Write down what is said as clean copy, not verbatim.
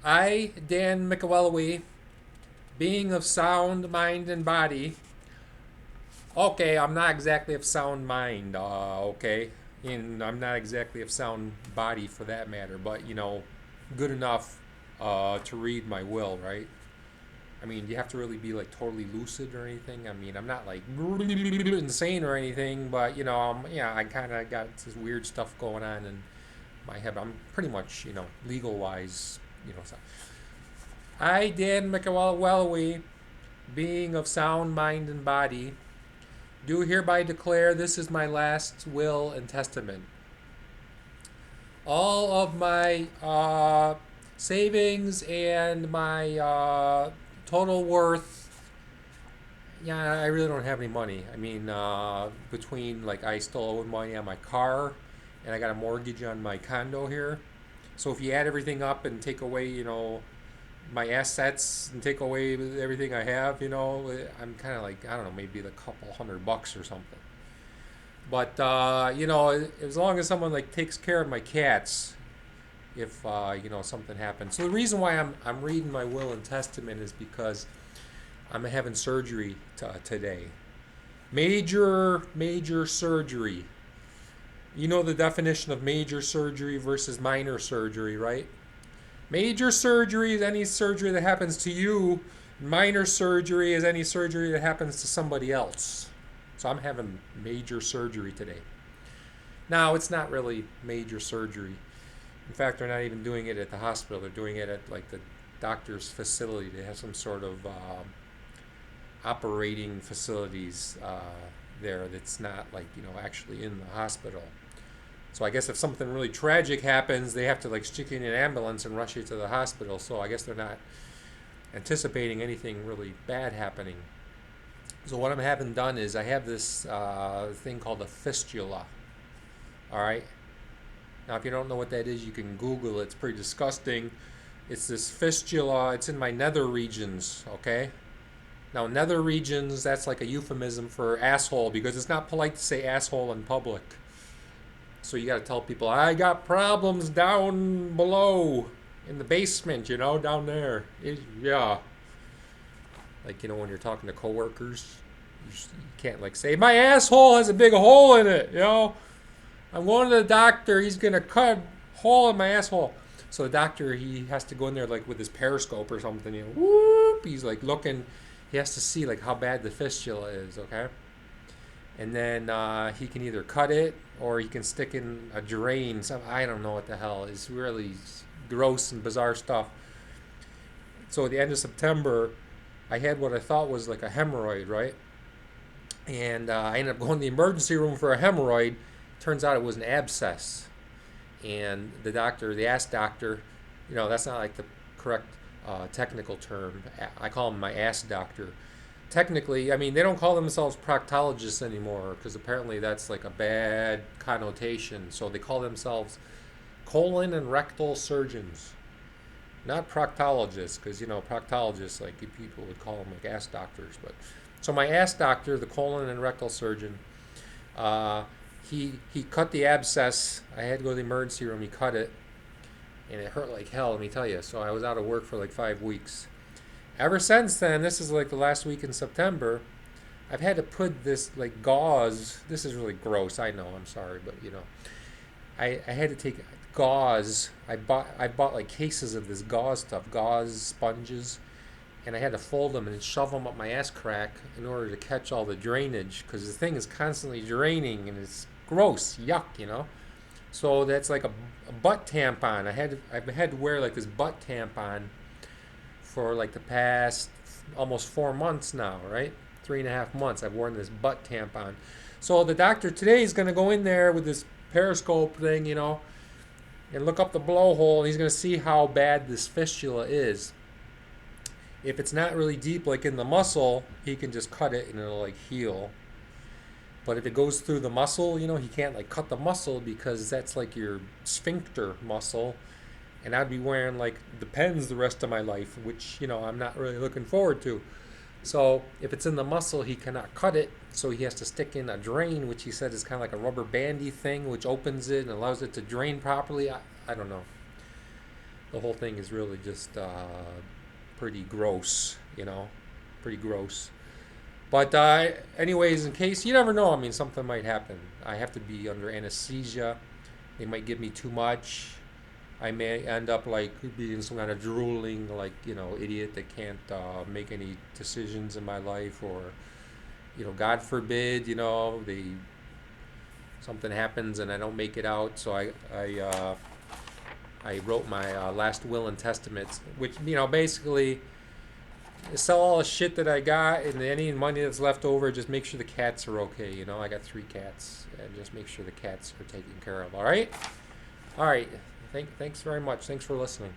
I, Dan McAwelloway, being of sound mind and body. Okay, I'm not exactly of sound mind, okay? And I'm not exactly of sound body for that matter, but, good enough to read my will, right? I mean, do you have to really be like totally lucid or anything? I mean, I'm not like insane or anything, but, yeah, I kind of got this weird stuff going on in my head. I'm pretty much, legal wise, so. I, Dan McAwelloway, being of sound mind and body, do hereby declare this is my last will and testament. All of my savings and my total worth. Yeah, I really don't have any money. I mean, between like I still owe money on my car, and I got a mortgage on my condo here. So if you add everything up and take away, my assets and take away everything I have, I'm kind of like I don't know, maybe a couple $100 or something. But as long as someone like takes care of my cats, if something happens. So the reason why I'm reading my will and testament is because I'm having surgery today. Major surgery. You know the definition of major surgery versus minor surgery, right? Major surgery is any surgery that happens to you. Minor surgery is any surgery that happens to somebody else. So I'm having major surgery today. Now, it's not really major surgery. In fact, they're not even doing it at the hospital. They're doing it at like the doctor's facility. They have some sort of operating facilities there that's not like, actually in the hospital. So I guess if something really tragic happens, they have to like stick you in an ambulance and rush you to the hospital. So I guess they're not anticipating anything really bad happening. So what I'm having done is I have this thing called a fistula. All right. Now, if you don't know what that is, you can Google it. It's pretty disgusting. It's this fistula. It's in my nether regions. Okay. Now, nether regions, that's like a euphemism for asshole because it's not polite to say asshole in public. So you got to tell people, I got problems down below in the basement, down there. Yeah. Like, when you're talking to coworkers, you can't like say, my asshole has a big hole in it, I'm going to the doctor. He's going to cut a hole in my asshole. So the doctor, he has to go in there like with his periscope or something, whoop. He's like looking, he has to see like how bad the fistula is, okay? And then he can either cut it or he can stick in a drain. I don't know what the hell. It's really gross and bizarre stuff. So at the end of September, I had what I thought was like a hemorrhoid, right? And I ended up going to the emergency room for a hemorrhoid. Turns out it was an abscess. And the ass doctor, that's not like the correct technical term. I call him my ass doctor. Technically, I mean, they don't call themselves proctologists anymore because apparently that's like a bad connotation. So they call themselves colon and rectal surgeons, not proctologists, because proctologists like people would call them like ass doctors. But so my ass doctor, the colon and rectal surgeon, uh, he cut the abscess. I had to go to the emergency room. He cut it, and it hurt like hell. Let me tell you. So I was out of work for like 5 weeks. Ever since then, this is like the last week in September, I've had to put this like gauze. This is really gross. I know. I'm sorry, but I had to take gauze. I bought like cases of this gauze stuff, gauze sponges, and I had to fold them and shove them up my ass crack in order to catch all the drainage because the thing is constantly draining and it's gross, yuck. So that's like a butt tampon. I've had to wear like this butt tampon for like the past almost 4 months now, right? 3.5 months. I've worn this butt tampon. So the doctor today is going to go in there with this periscope thing, and look up the blowhole, and he's going to see how bad this fistula is. If it's not really deep, like in the muscle, he can just cut it and it'll like heal. But if it goes through the muscle, he can't like cut the muscle because that's like your sphincter muscle. And I'd be wearing like Depends the rest of my life, which, I'm not really looking forward to. So if it's in the muscle, he cannot cut it. So he has to stick in a drain, which he said is kind of like a rubber bandy thing, which opens it and allows it to drain properly. I don't know. the whole thing is really just pretty gross, pretty gross. But anyways, in case you never know, I mean, something might happen. I have to be under anesthesia. They might give me too much. I may end up like being some kind of drooling, like idiot that can't make any decisions in my life, or God forbid, something happens and I don't make it out. So I wrote my last will and testament, which basically sell all the shit that I got, and any money that's left over, just make sure the cats are okay. I got 3 cats, and just make sure the cats are taken care of. All right, all right. Thanks very much. Thanks for listening.